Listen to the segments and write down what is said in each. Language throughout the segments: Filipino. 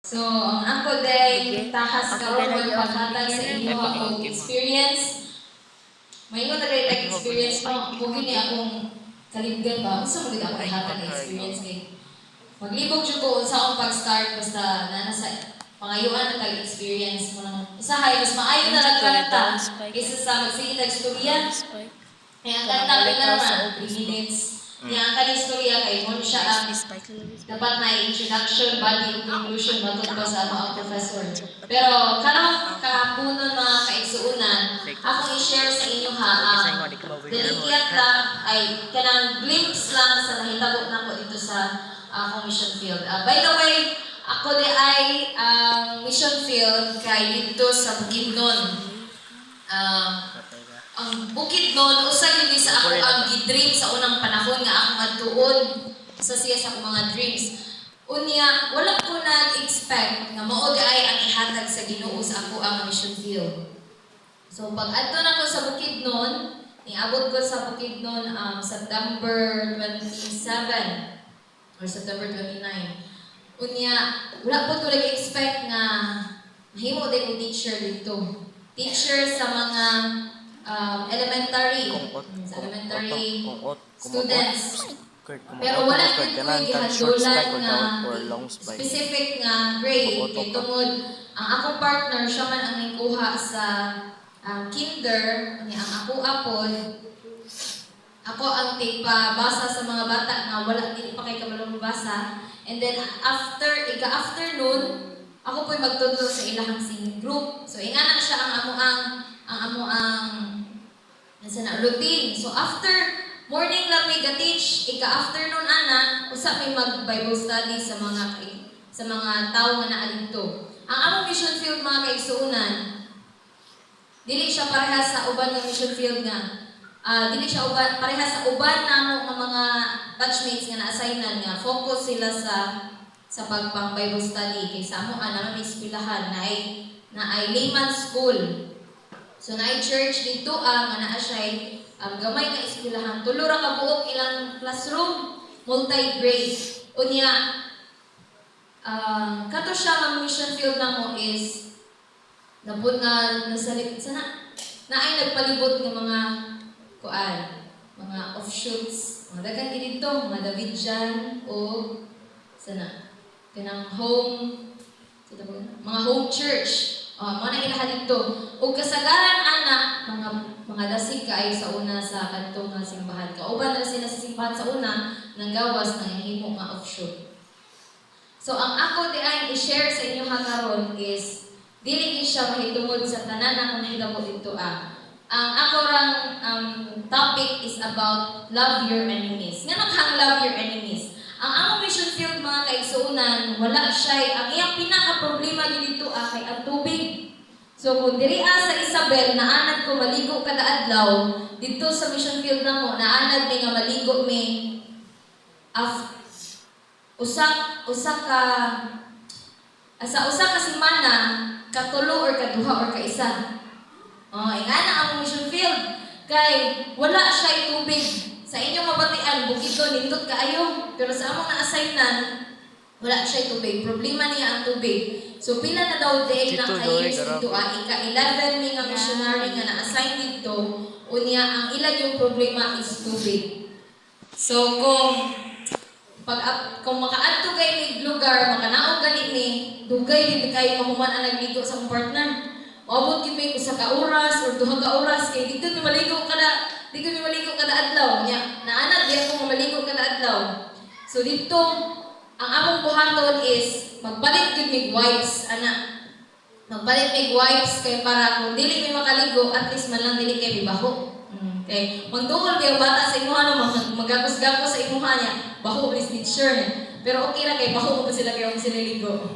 So, ang ako day tahas karon ang paghatag sa inyo akong experience. Mayon na rin experience no, bugi ni akong kalibgan ba? Gusto mo gid ako ihatag na experience kay maglibog jud ko sa akong pag-start basta na nasa pangayuan na tag experience mo lang. Usahay mas maayo na lang kanta kaysa sa magsige tag istorya. Kaya ang kanta ko naman 3 minutes. Kaya ang kanistorya kay mo siya ang dapat na introduction, body, conclusion, matod ba sa mga professor. Pero karong kahaponon mga kaigsuunan, akong i-share sa inyo ha, delikiyat lang ay kanang glimpse lang sa nahitabo na ko dito sa akong mission field. By the way, ako di ay mission field kay dito sa Bukidnon. Ang Bukidnon, usa yun sa ako ang gidream sa unang panahon nga ako matuon sa siya sa akong mga dreams. Unya, wala ko nag-expect na mao ay ang ihatag sa Ginoo sa ako ang mission field. So pag adto na ko sa Bukidnon, niabot ko sa Bukidnon September 27 or September 29. Unya, wala po ko nag-expect nga mahimo din ko teacher dito. Teacher sa mga elementary students. Pero wala din ko gihadulan na specific nga grade. Kay tungod, ang akong partner, siya man ang nikuha sa kinder, ang ako apod, ako ang tigpabasa sa mga bata nga wala din pa kay kabalong mabasa. And then ika-afternoon, ako po'y magtudlo sa ilahang singing group. So ingana siya ang routine. So after morning lang may ga-teach, ika-afternoon ana, usa may mag-Bible study sa mga tao nga naa dito. Ang among mission field mga kaigsuunan, dili siya parehas sa uban ng mission field nga. Dili siya parehas sa uban namo nga mga batchmates nga na-assignan nga focus sila sa pag-Bible study kay sa amo ana may eskwelahan na ay layman school. So na church dito nga naa siya gamay nga eskwelahan. Tulo ra ka buok ilang classroom, multi-grade. Unya kato siya ang mission field namo is napud nga nasalit sana naay nagpalibot nga mga offshoots, mga daghang dito, mga Davidian o sana kanang mga home church. Mga nailaha dito. O kasagaran ana, mga dasig kaay sa una sa kanto nga simbahan. Kauban na sila sa simbahan sa una, nang gawas ng himo nga offshoot. So ang ako di ay i-share sa inyo karon is dili siya mahitungod sa tanan akong nahitabo dito Ang ako rang topic is about love your enemies. Nga naghang love your enemies. Ang among mission field mga kaigsuunan, wala siya, ang iyang pinaka-problema dito kay ang tubig. So kung diri sa Isabel, naanad ko maligo kada adlaw, dito sa mission field namo, naanad mi nga maligo mi usa ka semana, katulo or kaduha or kaisa. Ingana ang mission field kay wala siya tubig. Sa inyong mabatian, Bukidnon, nindot kaayo. Pero sa among na-assignan, wala siya tubig. Problema niya ang tubig. So, pila na daw day na ka-years dito ika-11 mi nga missionary nga na-assign dito, unya, ang ilan yung problema is tubig. So, kung makaadto kay may lugar, makanaog gani ni, dugay din kayo mahuman ang nagligo sa partner. Maabot gid may usa ka oras or duha ka oras kay dito mi maligo kada adlaw nya. Naanad diya ko maligo kada adlaw. So dito ang among buhaton is magpalit gid mig wipes ana. Magpalit mig wipes kay para kung dili mi makaligo at least man lang dili kay bibaho. Okay. Magdungol kayo bata sa imuha no magagos-gagos sa imuha niya. Baho is teacher. Pero okay ra kay baho mo sila kayo sila ligo.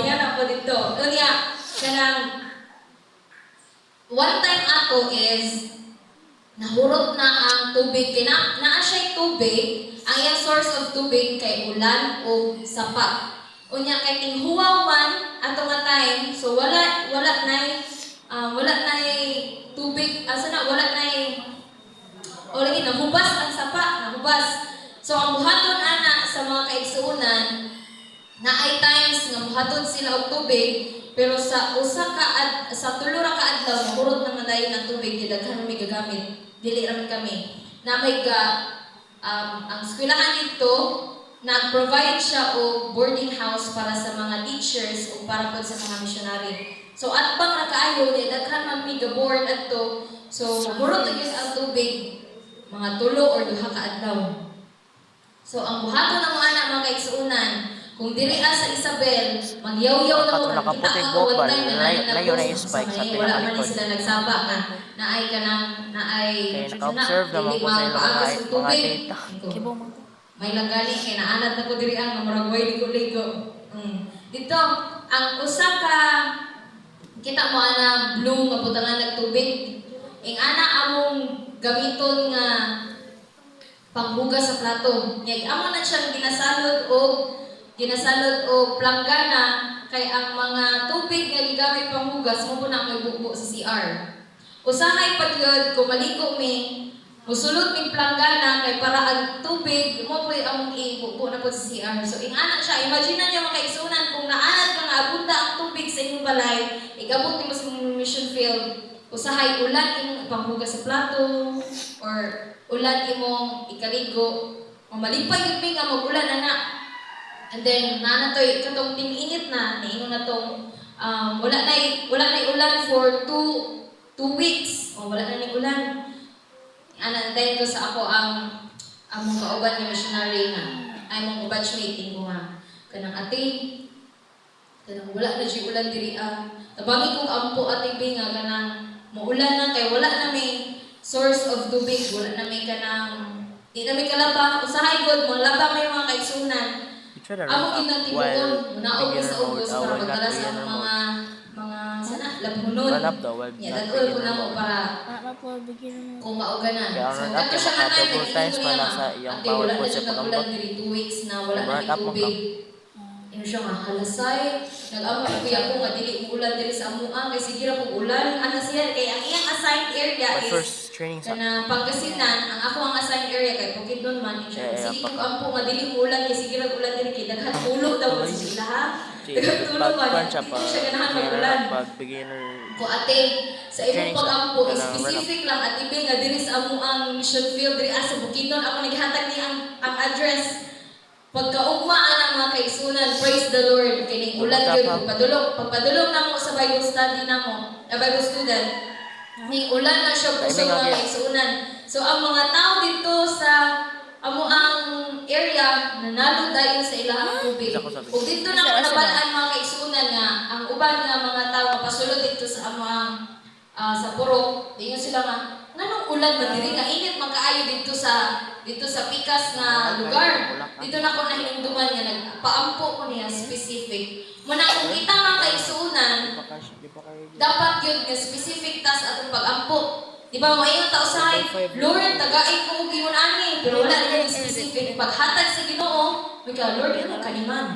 Yan ako dito. Unya kanang one time ato is nahurot na ang tubig. Naa siya tubig. Ang iyang source of tubig kay ulan o sapa. Unya kay tinghuwaw man ato nga time. So wala na tubig. Asa na wala na o lagi nahubas ang sapa, nahubas. So ang buhaton ana sa mga kaigsuunan Naay times nga mohatod sila og tubig, pero sa sa tulo ra ka adlaw mahurot naman dayon ang tubig, daghan mi gagamit. Dili ra man kami. Na may ang eskwelahan dito nag-provide siya og boarding house para sa mga teachers o para pod sa mga missionary. So at bang ra kaayo di daghan man mi ga-board adto. So mahurot gyud ang tubig mga tulo or duha ka adlaw. So ang buhaton ng mga anak mga kaigsuunan, kung diri sa Isabel, magyaw-yaw na mo, nakaputing kita buhok ako ba? one time na Layo na yung spike sa wala man pinakalikod. sila nagsaba nga, naay ka nang, naay, Kaya naka-observe naman ko sa ilang mga data. Kibo mo. may langgani, kaya naanad na ko diri ang maragway ligo-ligo. Dito, ang usa ka, kita mo ana blue nga butangan nagtubig, ing ana among gamiton nga panghugas sa plato. Yag amo na siyang ginasalod og planggana kay ang mga tubig nga gigamit panghugas mo na may bubo sa CR. Usahay pagyod kung maligo mi, musulod mi planggana kay para ang tubig mo po ang ibubo na po sa CR. So ingana siya, imagine niyo mga kaigsunan kung naanad ka nga abunda ang tubig sa inyong balay, igabot nimo sa mission field. Usahay ulan imong panghugas sa plato or ulan imong ikaligo o malipay yung nga mag-ulan na. And then nanatoy katong ting-init na niingon na tong wala na ulan for 2 weeks o wala na ni ulan. Anandayin ko sa ako among kauban nga missionary nga ay mong batchmate ko nga kanang ate kanang wala na siya ulan diri tabangi kong ampo ate B nga kanang maulan na kay wala na may source of tubig, wala na may kanang di na may kalaba, usahay god mo laba may mga kaigsunan. Amo kinang tibuon, munaog ko sa ugos para magdala sa mga sana labunod. Ya dadol ko na mo para kung mauganan. So kato siya nga tayo nag-iingon niya ate wala na siya kagulan diri 2 weeks na wala na ni tubig. Ino siya nga halasay, nag-amo ko ako nga dili mo ulan diri sa amuang kay sige ra pug ulan ana siya kay ang iyang assigned area is kana Pangasinan, ang ako ang assigned area kay Bukidnon man siya. Sige kung ampo nga dili mo ulan kay sige ra ulan diri kay daghan tulo daw sila ha. Daghan tulo man. Siya ganahan mag-ulan. Ko ate sa imong pag-ampo specific lang at ibe nga diri sa amuang mission field diri sa Bukidnon ako naghatag ni ang address. Pagkaugmaan ang mga kaigsunan, praise the Lord, kining ulan yun, pagpadulong na mo sa Bible study na mo, Bible student, ning ulan na siya puso mga kaigsunan. So ang mga tao dito sa amuang area, nanalo dahil sa ilahang tubig. Kung dito na mo nabalaan mga kaigsunan nga, ang uban nga mga tao mapasulod dito sa amuang sa purok, tingin sila nga, nanong ulan ba diri nga init magkaayo dito sa pikas na lugar. Dito na ko nahinduman nga nagpaampo ko niya specific. Muna kung kita mga kaigsunan, dapat yun nga specific tas atong pag-ampo. Di ba mo ayong tao sa Lord, tagain ko og ingon ani, pero wala na yung specific paghatag sa Ginoo. Mika Lord, ano kaniman?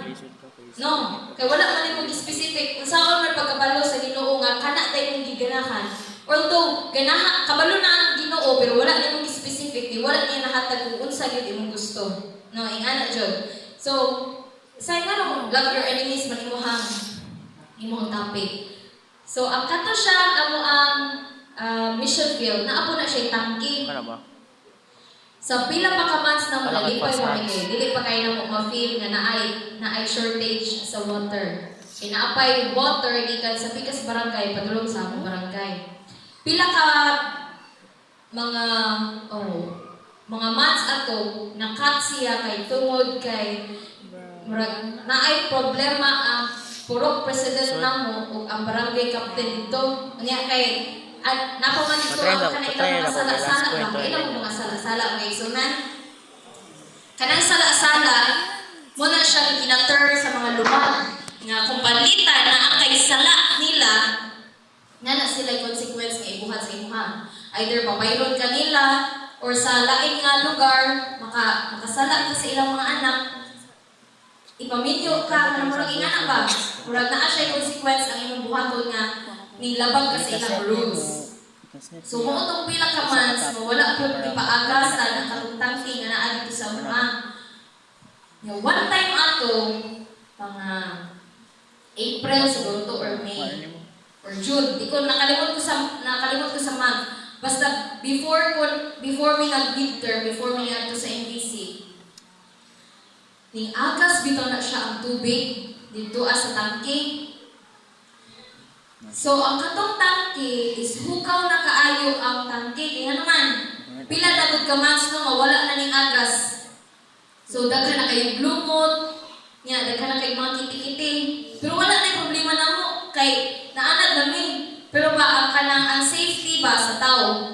No, kay wala man yung specific. Unsaon man pagkabalo sa Ginoo nga kana tay mong giganahan. Although ganaha kabalo na ang Ginoo pero wala na yung specific, di wala niya nahatag kung unsa gyud imong gusto. No, ingana jud. So, sa nga love your enemies man imuhang topic. So, ang kato siya amo ang mission field na apo na siya tangki. Ano ba? Sa pila pa ka months na mula, di pa dili pa kayo na ma-feel nga naay shortage sa water. Inaapay water gikan sa pikas barangay padulong sa among barangay. Pila ka mga months ato nakat siya kay tungod kay naay problema ang purok president namo ug ang barangay captain dito. Nya kay at napaman dito ang kanailang mga sala-sala lang. Ilang mga sala-sala ang isunan. Kanang sala-sala, muna siya ginater sa mga lumang nga kung palitan na ang kay sala nila, na sila consequence nga ibuhat sa imuha. Either pabayron ka nila, or sa laing nga lugar, makasala ka sa ilang mga anak, ipamilyo ka, na murag ingana ba? Murag naa siya consequence ang imong buhaton nga nilabang ka sa ilang rules. So, mo itong pila ka months, wala po ipaagasan ang katutangki nga naa dito sa mga. Yung one time ato, mga April siguro to or May or June. Di ko nakalimot ko sa month. Basta before mi nag-midterm, before mi ngadto sa NBC, ning agas bitaw na siya ang tubig dito sa tangke. So ang katong tangke is hukaw na kaayo ang tangke kaya naman pila dagod ka months no mawala na ning agas. So daghan na kay blumot, nya daghan na kay mga kiti-kiti. Pero wala na problema namo kay naanad namin. Pero ba ang kanang ang safety ba sa tao?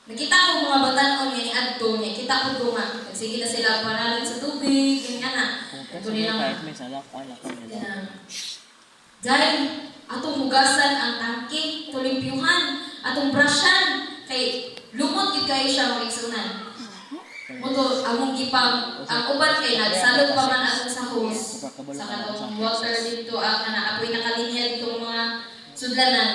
Nakita ko mga batanon nga ni adto niya, kita ko nga. Sige na sila panalon sa tubig, ganyan na. Ito nila nga. Dahil atong hugasan ang tangke, tulimpyuhan, atong brushan, kay lumot gid kayo siya mag-igsunan. Moto among gipang ang uban kay nagsalog pa man atong sa hose sa katong water dito kana apoy nakalinya dito mga sudlanan.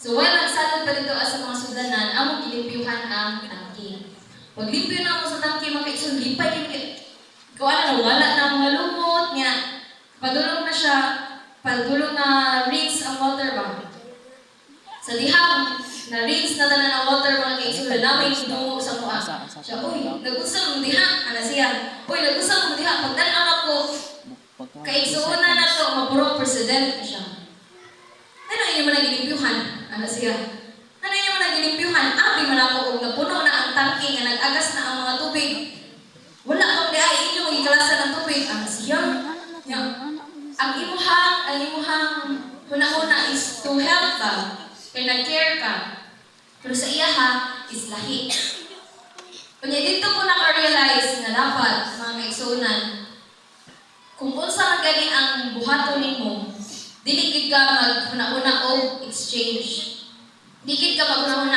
So while nagsalog pa dito sa mga sudlanan, among gilimpyuhan ang tangke. Pag limpyo na mo sa tangke makaigsun lipay kay kuan na wala na mga lumot nya. Padulong na siya, padulong na rinse ang water ba. Sa dihang na rinse na tanan ang water mga kaigsun namin dungo sa mua. Siya, uy, nag-usap mo diha, ana siya. Uy, nag-usap mo diha, pagdan-an ako. Kaigsuuna na to, mapurong president na siya. Ano inyo man nagilimpyuhan? Ana siya. Ano inyo man nagilimpyuhan? Abi man ako og napuno na ang tangke nga nag-agas na ang mga tubig. Wala akong diay inyo magikalasan ng tubig. Ana siya. Ang imuhang hunahuna is to help ka. Kaya nag-care ka. Pero sa iya is lahi. Kanya dito ko naka-realize na dapat, mga kaigsunan, kung unsa man gani ang buhaton nimo, dili gid ka maghuna-huna og exchange. Dili gid ka maghuna-huna